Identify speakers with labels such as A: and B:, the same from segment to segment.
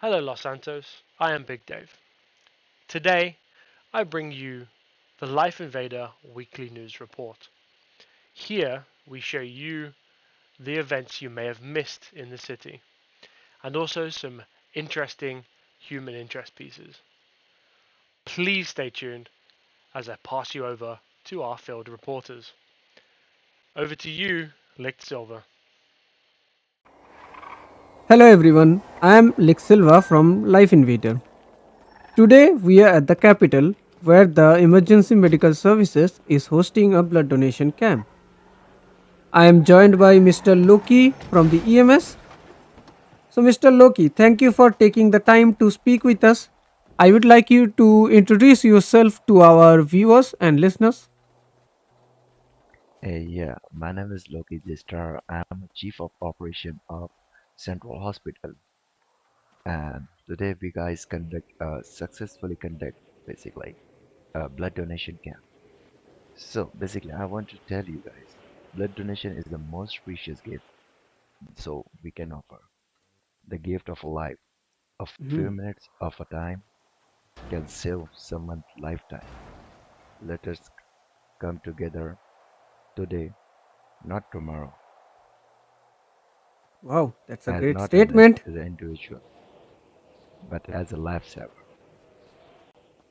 A: Hello, Los Santos. I am Big Dave. Today, I bring you the Life Invader Weekly News Report. Here, we show you the events you may have missed in the city, and also some interesting human interest pieces. Please stay tuned as I pass you over to our field reporters. Over to you, Licht Silver.
B: Hello everyone, I am Lex Silva from Life Invader. Today we are at the capital where the Emergency Medical Services is hosting a blood donation camp. I am joined by Mr. Loki from the EMS. So Mr. Loki, thank you for taking the time to speak with us. I would like you to introduce yourself to our viewers and listeners.
C: Yeah, my name is Loki Jistar. I'm a Chief of Operation of Central Hospital, and today we guys successfully conduct basically a blood donation camp. So basically, I want to tell you guys, blood donation is the most precious gift so we can offer. The gift of a life. A few
B: Mhm.
C: minutes of a time can save someone's lifetime. Let us come together today, not tomorrow,
B: Wow, that's a
C: as
B: great
C: not as, a,
B: statement.
C: as an individual, but as a lifesaver.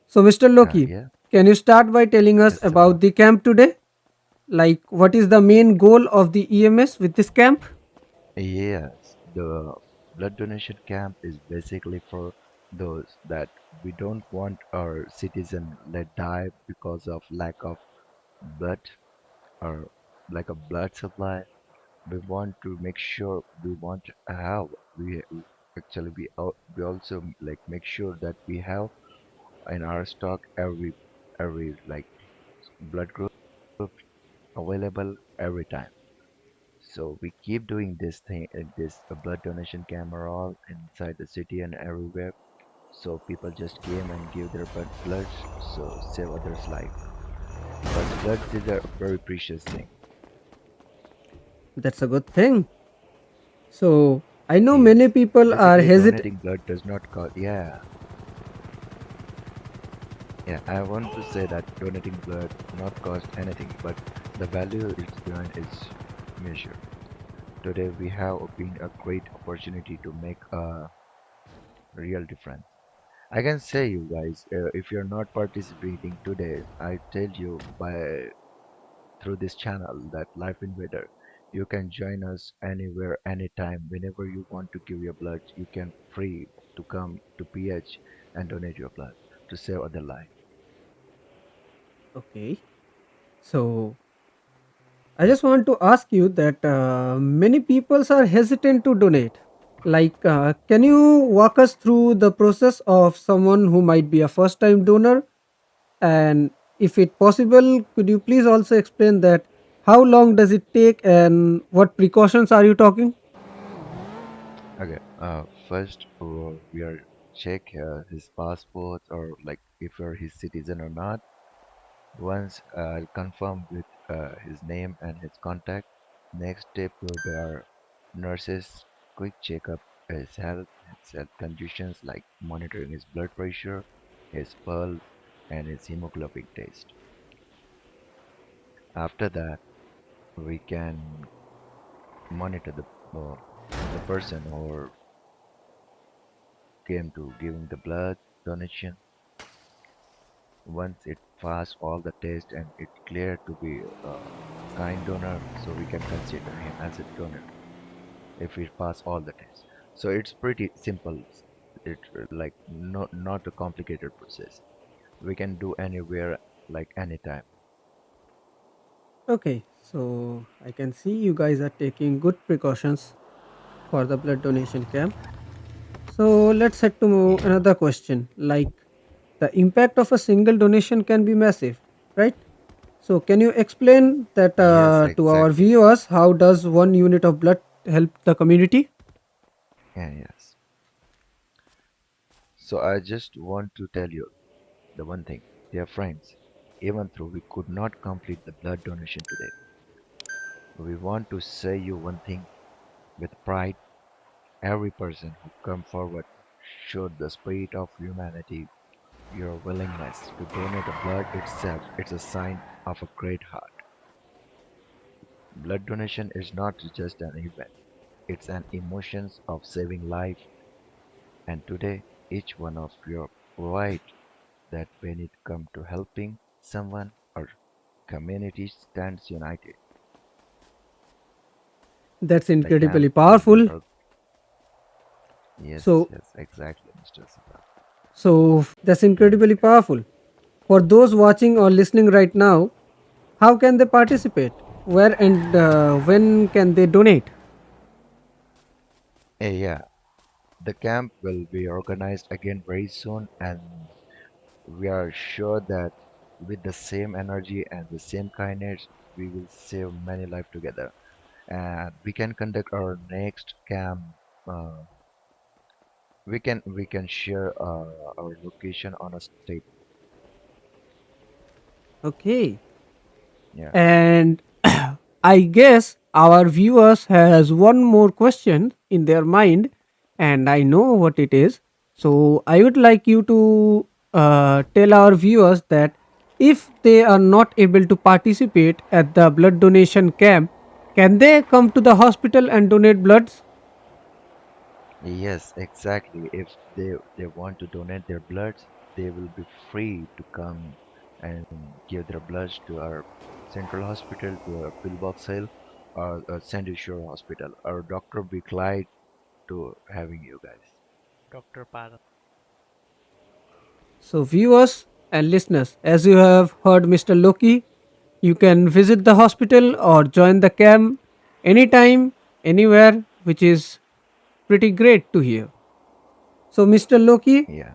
B: So Mr. Loki,
C: Yeah,
B: can you start by telling us
C: yes, Silva.
B: about the camp today? Like, what is the main goal of the EMS with this camp?
C: Yes, the blood donation camp is basically for those that we don't want our citizen let die because of lack of blood or lack of blood supply. We want to make sure we want to have we actually we also like make sure that we have in our stock every like blood group available every time. So we keep doing this blood donation camp all inside the city and everywhere. So people just came and give their blood, so save others' life. Because blood is a very precious thing.
B: That's a good thing. So, I know many
C: Yes.
B: people are
C: Basically,
B: hesitant.
C: donating blood does not cost. Yeah, yeah. I want to say that donating blood not cost anything, but the value it's behind is measured. Today we have been a great opportunity to make a real difference. I can say you guys, if you're not participating today, I tell you by through this channel that Life Invader, you can join us anywhere, anytime, whenever you want to give your blood. You can free to come to PH and donate your blood to save other life.
B: Okay. So, I just want to ask you that many people are hesitant to donate. Like, can you walk us through the process of someone who might be a first time donor? And if it possible, could you please also explain that how long does it take and what precautions are you talking?
C: Okay. First, we are check his passport or like if you're his citizen or not. Once I'll confirm with his name and his contact. Next step will be our nurses quick checkup his health conditions like monitoring his blood pressure, his pulse, and his hemoglobin test. After that, we can monitor the person or came to giving the blood donation. Once it passed all the tests and it cleared to be a kind donor, so we can consider him as a donor if we pass all the tests. So it's pretty simple. It like not a complicated process. We can do anywhere, like anytime.
B: Okay, so I can see you guys are taking good precautions for the blood donation camp. So let's head to
C: Yeah.
B: another question. Like, the impact of a single donation can be massive, right? So can you explain that
C: Yes,
B: to our
C: exactly.
B: viewers? How does one unit of blood help the community?
C: Yeah, yes. So I just want to tell you the one thing, dear friends. Even though we could not complete the blood donation today, we want to say you one thing with pride. Every person who come forward showed the spirit of humanity. Your willingness to donate a blood itself is a sign of a great heart. Blood donation is not just an event, it's an emotion of saving life, and today each one of you provide that when it comes to helping someone, our community stands united.
B: That's
C: The camp
B: incredibly
C: will be
B: powerful.
C: yes,
B: So,
C: yes, exactly, Mr. Siva.
B: that's
C: Mhm.
B: incredibly powerful. For those watching or listening right now, how can they participate? Where and when can they donate?
C: Yeah, the camp will be organized again very soon, and we are sure that with the same energy and the same kindness, we will save many lives together. And we can conduct our next camp. Uh, we can share our location on a state.
B: Okay.
C: Yeah.
B: And I guess our viewers has one more question in their mind, and I know what it is. So I would like you to tell our viewers that if they are not able to participate at the blood donation camp, can they come to the hospital and donate bloods?
C: Yes, exactly. If they want to donate their blood, they will be free to come and give their blood to our central hospital, to our pillbox hill, or Sandy Shore Hospital. Our doctor will be glad to having you guys.
B: So, viewers and listeners, as you have heard Mr. Loki, you can visit the hospital or join the camp anytime, anywhere, which is pretty great to hear. So, Mr. Loki,
C: Yeah,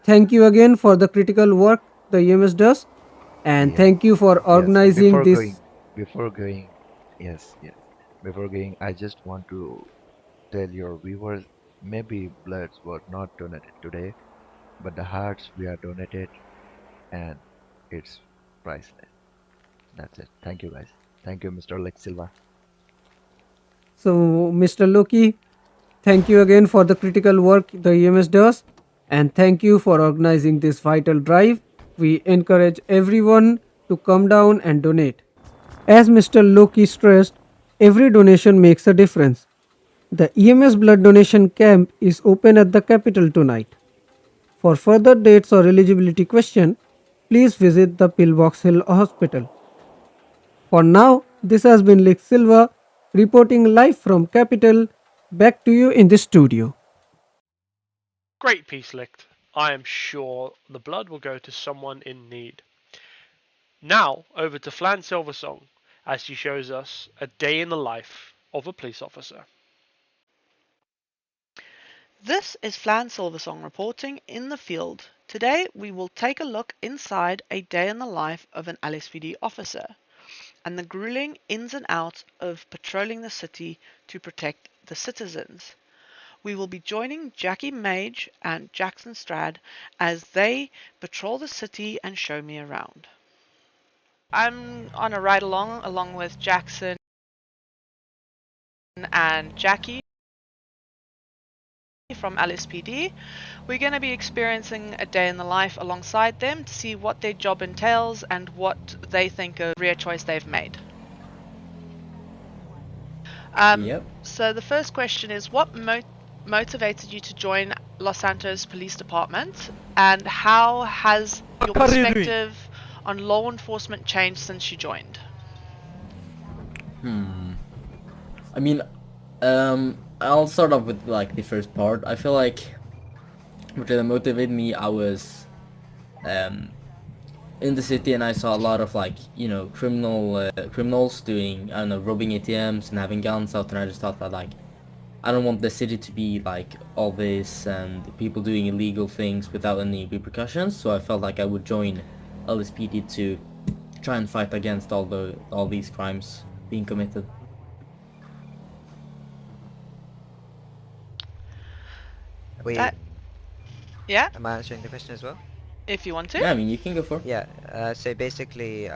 B: thank you again for the critical work the EMS does, and
C: yeah,
B: thank you for
C: yes.
B: organizing this.
C: Before going, yes, yes. Before going, I just want to tell your viewers, maybe bloods were not donated today, but the hearts we are donated, and it's priceless. That's it. Thank you, guys. Thank you, Mr. Lex Silva.
B: So, Mr. Loki, thank you again for the critical work the EMS does, and thank you for organizing this vital drive. We encourage everyone to come down and donate. As Mr. Loki stressed, every donation makes a difference. The EMS blood donation camp is open at the capital tonight. For further dates or eligibility question, please visit the Pillbox Hill Hospital. For now, this has been Lick Silva reporting live from Capital. Back to you in the studio.
A: Great piece, Licht. I am sure the blood will go to someone in need. Now, over to Flan Silversong as she shows us a day in the life of a police officer.
D: This is Flan Silversong reporting in the field. Today we will take a look inside a day in the life of an LSPD officer and the grueling ins and outs of patrolling the city to protect the citizens. We will be joining Jackie Mage and Jackson Strad as they patrol the city and show me around. I'm on a ride along with Jackson and Jackie from LSPD. We're going to be experiencing a day in the life alongside them to see what their job entails and what they think of the career choice they've made.
E: Yep.
D: So the first question is, what motivated you to join Los Santos Police Department, and how has your perspective on law enforcement changed since you joined?
E: I mean, I'll start off with like the first part. I feel like what really motivated me, I was um in the city and I saw a lot of like criminals doing, I don't know, robbing ATMs and having guns out, and I just thought that like I don't want the city to be like all this and people doing illegal things without any repercussions. So I felt like I would join LSPD to try and fight against all these crimes being committed.
F: Wait,
D: That, yeah,
F: am I answering the question as well?
D: if you want to.
E: Yeah, I mean you can go for.
F: Yeah, so basically,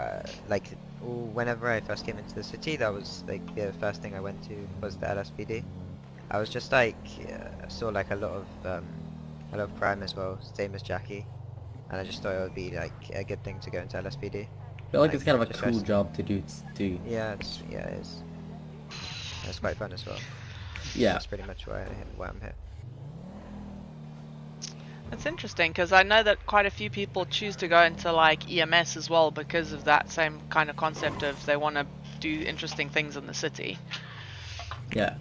F: like, whenever I first came into the city, that was, like, the first thing I went to was the LSPD. I was just, like, saw, like, a lot of, I love crime as well, same as Jackie. And I just thought it would be like a good thing to go into LSPD.
E: I feel like it's kind of a
F: just
E: cool
F: rest.
E: job to do too.
F: Yeah, it is. And it's quite fun as well.
E: Yeah.
F: That's pretty much why I'm here.
D: It's interesting because I know that quite a few people choose to go into like EMS as well because of that same kind of concept of they want to do interesting things in the city.
E: Yeah.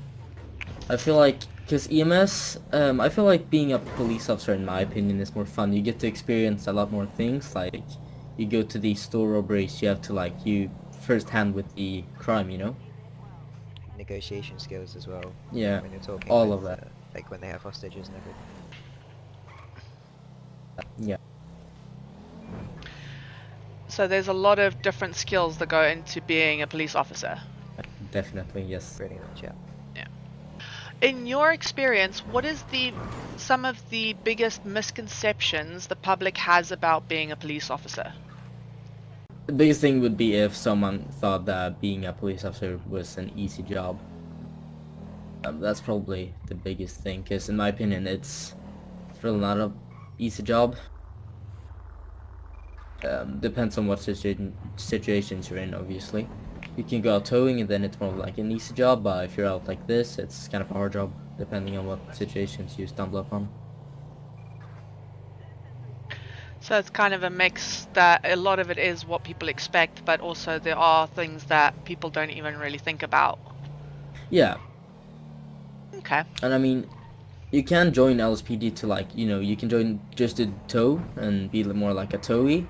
E: I feel like, because EMS, I feel like being a police officer, in my opinion, is more fun. You get to experience a lot more things, like, you go to these store robberies, you have to, like, you first hand with the crime, you know?
F: Negotiation skills as well.
E: Yeah,
F: When you're talking
E: all
F: with,
E: of that.
F: like when they have hostages and everything.
E: Yeah.
D: So there's a lot of different skills that go into being a police officer.
E: Definitely, yes.
F: Pretty much, yeah.
D: In your experience, what is some of the biggest misconceptions the public has about being a police officer?
E: The biggest thing would be if someone thought that being a police officer was an easy job. That's probably the biggest thing, because in my opinion, it's really not a easy job. Depends on what situations you're in, obviously. You can go out towing and then it's more like an easy job, but if you're out like this, it's kind of a hard job, depending on what situations you stumble upon.
D: So it's kind of a mix that a lot of it is what people expect, but also there are things that people don't even really think about.
E: Yeah.
D: Okay.
E: And I mean, you can join LSPD to, like, you know, you can join just to tow and be more like a towee,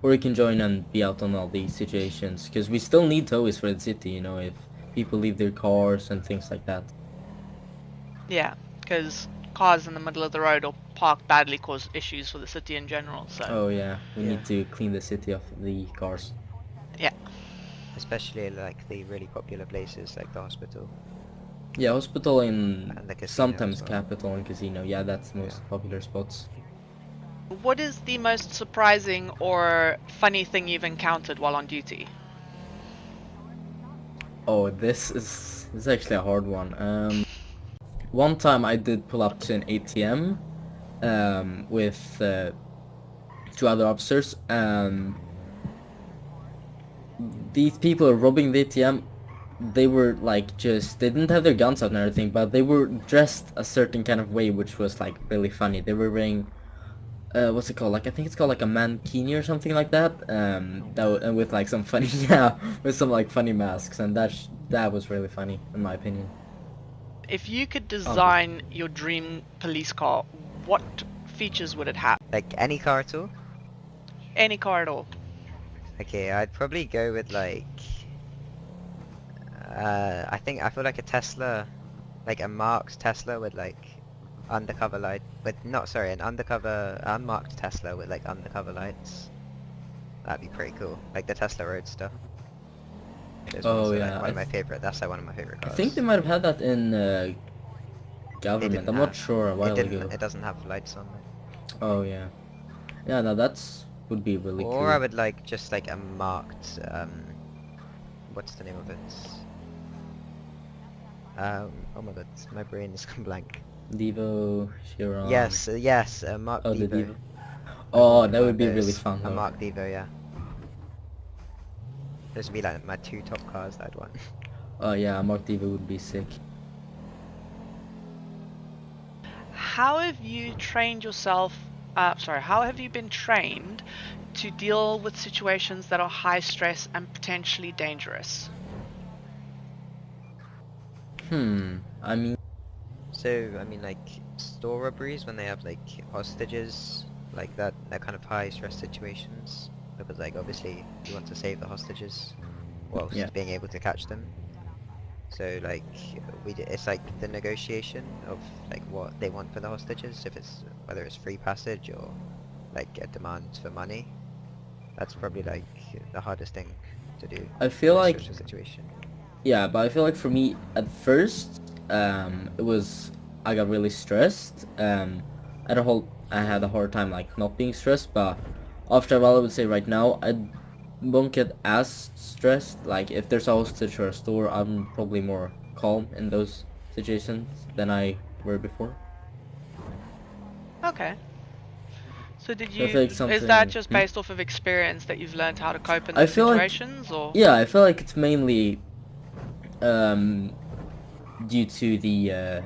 E: or you can join and be out on all these situations, because we still need towies for the city, you know, if people leave their cars and things like that.
D: Yeah, because cars in the middle of the road or parked badly cause issues for the city in general. So.
E: Oh yeah, we
F: Yeah.
E: need to clean the city of the cars.
D: Yeah.
F: Especially like the really popular places like the hospital.
E: Yeah, hospital and
F: And the casino
E: sometimes
F: as well.
E: capital and casino. Yeah, that's the most popular spots.
D: What is the most surprising or funny thing you've encountered while on duty?
E: Oh, this is actually a hard one. One time I did pull up to an ATM, with two other officers. These people are robbing the ATM. They were like they didn't have their guns out and everything, but they were dressed a certain kind of way, which was like really funny. They were wearing, what's it called? Like, I think it's called like a mankini or something like that. And with like some funny, yeah, with some like funny masks, and that was really funny in my opinion.
D: If you could design your dream police car, what features would it have?
F: Like any car at all?
D: Any car at all.
F: Okay, I'd probably go with like I feel like a Tesla, like a marked Tesla with like undercover light, an undercover unmarked Tesla with like undercover lights. That'd be pretty cool. Like the Tesla Roadster. It's
E: Oh,
F: also,
E: yeah,
F: like one of my favorite. That's like one of my favorite
E: I
F: cars.
E: think they might have had that in
F: They
E: government.
F: didn't
E: I'm not
F: have-
E: sure, a while ago.
F: It doesn't have lights on it.
E: Oh yeah, yeah. No, that's would be really cool.
F: Or I would like just like a marked what's the name of it? Oh my god, my brain is gone blank.
E: Devo, Chiron.
F: Yes, a marked
E: Oh, the
F: Devo.
E: Devo. Oh,
F: One
E: that
F: of
E: would be really
F: those.
E: fun
F: A
E: though.
F: marked Devo, yeah. Those would be like my two top cars that I'd want.
E: Oh yeah, a Mark Devo would be sick.
D: How have you trained yourself? How have you been trained to deal with situations that are high stress and potentially dangerous?
E: I mean,
F: So, I mean, like, store robberies when they have, like, hostages, like that kind of high stress situations. Because, like, obviously, you want to save the hostages whilst
E: Yeah.
F: being able to catch them. So, like, it's like the negotiation of, like, what they want for the hostages, whether it's free passage or, like, a demand for money. That's probably, like, the hardest thing to do.
E: I feel
F: in a
E: like,
F: social situation.
E: yeah, but I feel like for me at first, I got really stressed. I had a hard time like not being stressed, but after a while, I would say right now I won't get as stressed. Like if there's a hostage or a store, I'm probably more calm in those situations than I were before.
D: Okay. So did
E: So I feel
D: you,
E: like
D: is that
E: something.
D: just based off of experience that you've learned how to cope in
E: I
D: those
E: feel like,
D: situations, or?
E: yeah, I feel like it's mainly um, due to the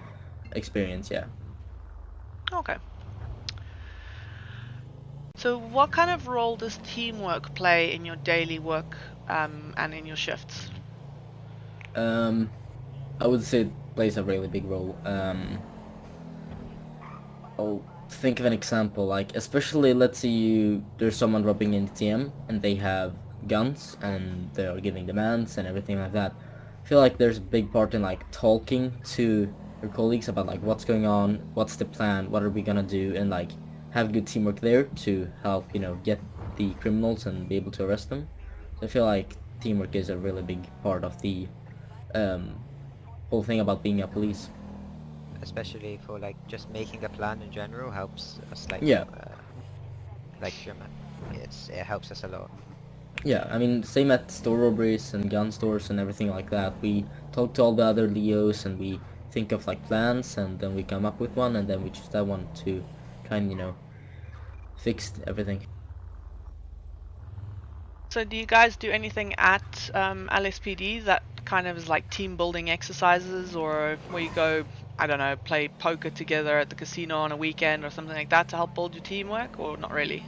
E: experience. Yeah.
D: Okay. So what kind of role does teamwork play in your daily work and in your shifts?
E: Um, I would say it plays a really big role. I'll think of an example, like especially let's say there's someone robbing in the TM and they have guns and they are giving demands and everything like that. I feel like there's a big part in like talking to your colleagues about like what's going on, what's the plan, what are we gonna do, and like have good teamwork there to help get the criminals and be able to arrest them. So I feel like teamwork is a really big part of the um, whole thing about being a police.
F: Especially for like just making a plan in general helps us
E: Yeah.
F: drama. It helps us a lot.
E: Yeah, I mean, same at store robberies and gun stores and everything like that. We talk to all the other Leos and we think of like plans and then we come up with one and then we choose that one to try and, fix everything.
D: So do you guys do anything at LSPD that kind of is like team building exercises, or where you go, I don't know, play poker together at the casino on a weekend or something like that to help build your teamwork, or not really?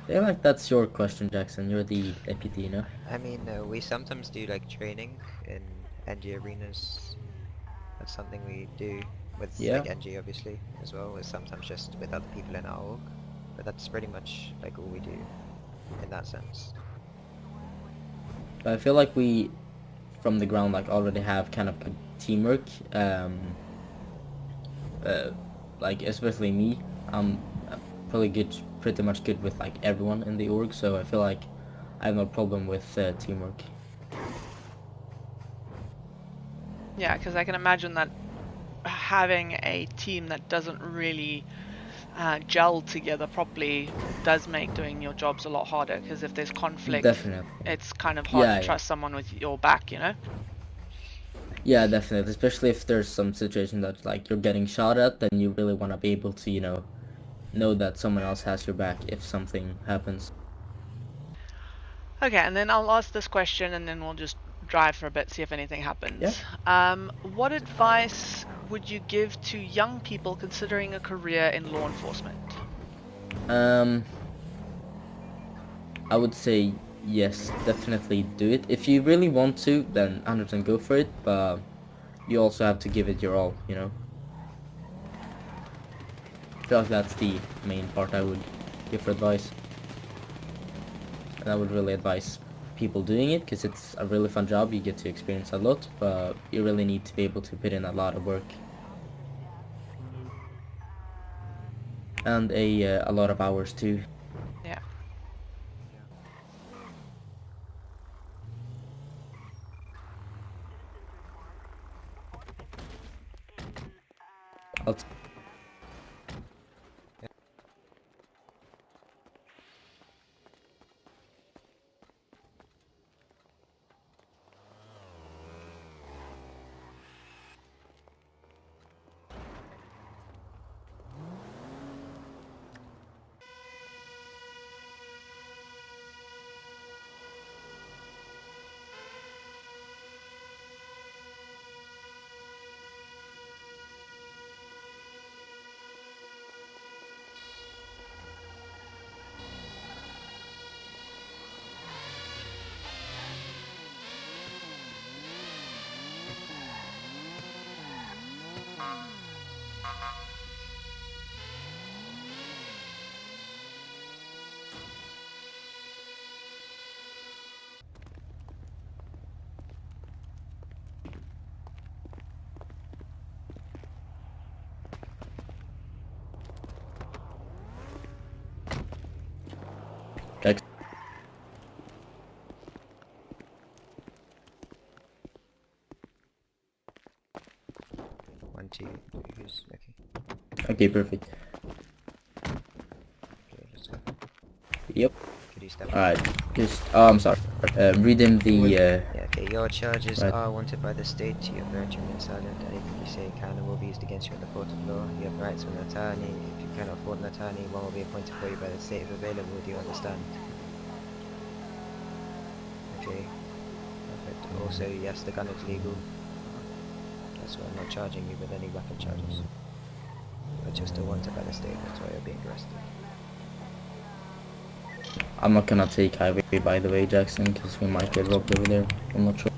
E: I feel like that's your question, Jackson. You're the deputy,
F: I mean, we sometimes do like training in NG arenas. That's something we do with
E: Yeah.
F: like NG obviously as well as sometimes just with other people in our org. But that's pretty much like all we do in that sense.
E: But I feel like we, from the ground, like already have kind of good teamwork. Uh, like especially me, I'm probably pretty much good with like everyone in the org. So I feel like I have no problem with teamwork.
D: Yeah, because I can imagine that having a team that doesn't really gel together properly does make doing your jobs a lot harder, because if there's conflict,
E: Definitely.
D: it's kind of hard to
E: Yeah, yeah.
D: trust someone with your back, you know?
E: Yeah, definitely. Especially if there's some situation that like you're getting shot at, then you really want to be able to, know that someone else has your back if something happens.
D: Okay, and then I'll ask this question and then we'll just drive for a bit, see if anything
E: Yeah.
D: happens. What advice would you give to young people considering a career in law enforcement?
E: Um, I would say yes, definitely do it. If you really want to, then 100% go for it, but you also have to give it your all. I feel like that's the main part I would give for advice. And I would really advise people doing it because it's a really fun job. You get to experience a lot, but you really need to be able to put in a lot of work and a lot of hours too.
D: Yeah.
E: I'll
F: 1, 2, who's okay?
E: Okay, perfect.
F: Okay, let's go.
E: Yep.
F: Okay. Could you step in?
E: Alright, just, oh, I'm sorry. Read him the,
F: Yeah, okay. Your charges
E: right.
F: are wanted by the state. You have the right to remain silent. Anything you say can and will be used against you in the court of law. You have rights with an attorney. If you cannot afford an attorney, one will be appointed for you by the state if available. Do you understand? Okay, perfect. Also, yes, the gun is legal. That's why I'm not charging you with any weapon charges. But you're still wanted by the state. That's why you're being arrested.
E: I'm not gonna take highway, by the way, Jackson, because we might get robbed over there. I'm not sure.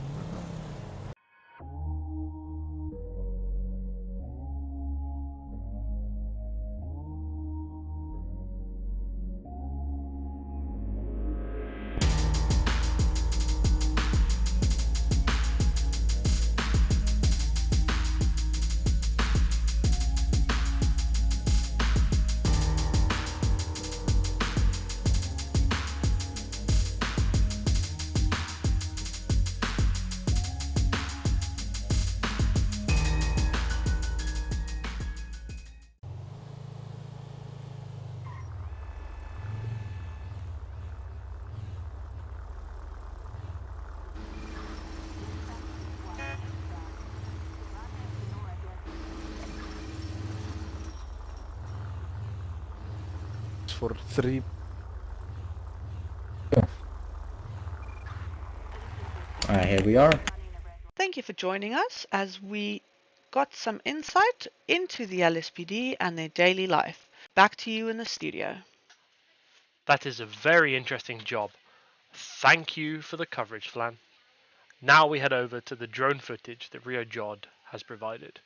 G: For 3.
E: Alright, here we are.
D: Thank you for joining us as we got some insight into the LSPD and their daily life. Back to you in the studio.
A: That is a very interesting job. Thank you for the coverage, Flan. Now we head over to the drone footage that Rio Jod has provided.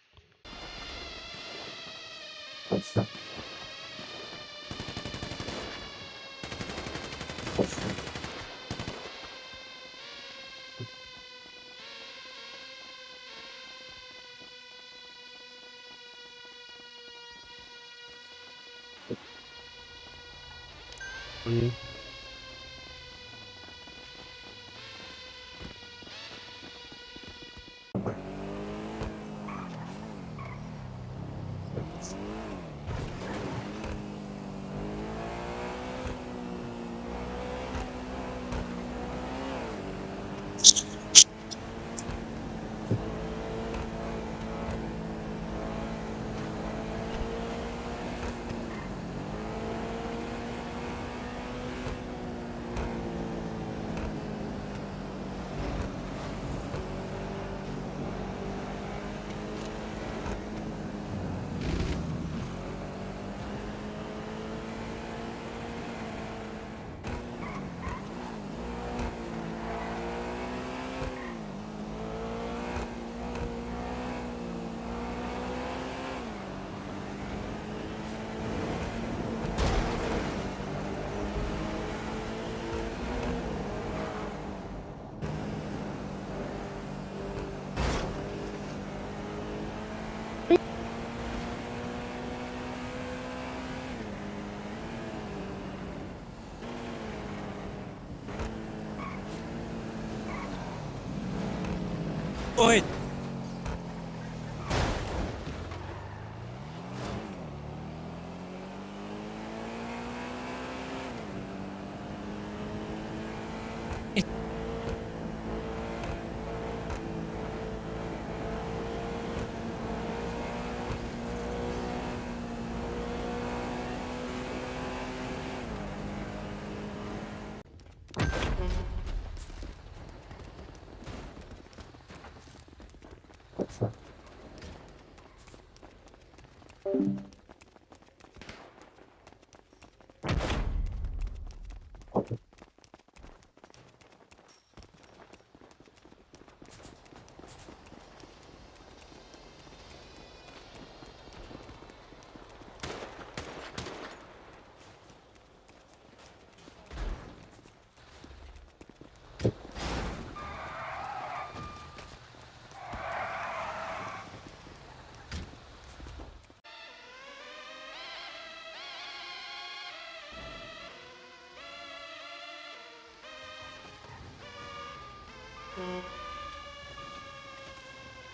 H: Oi!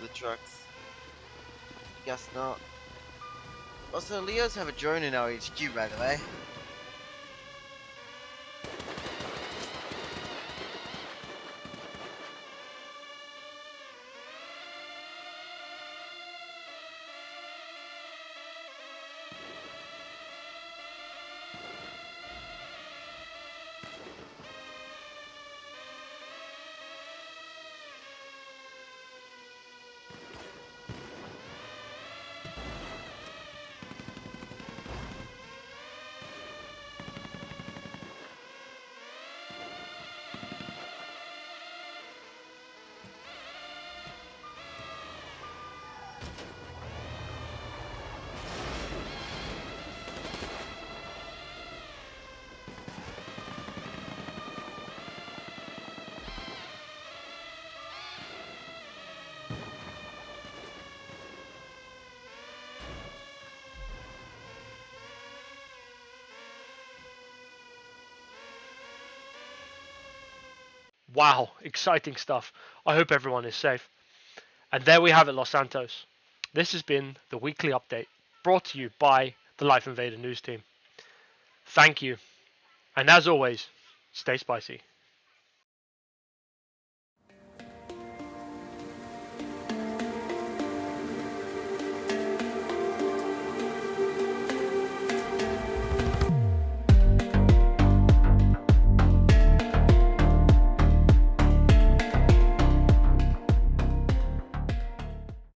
I: The trucks. Guess not. Also, Leo's have a drone in our HQ, by the way.
A: Wow, exciting stuff. I hope everyone is safe. And there we have it, Los Santos. This has been the weekly update brought to you by the Life Invader news team. Thank you. And as always, stay spicy.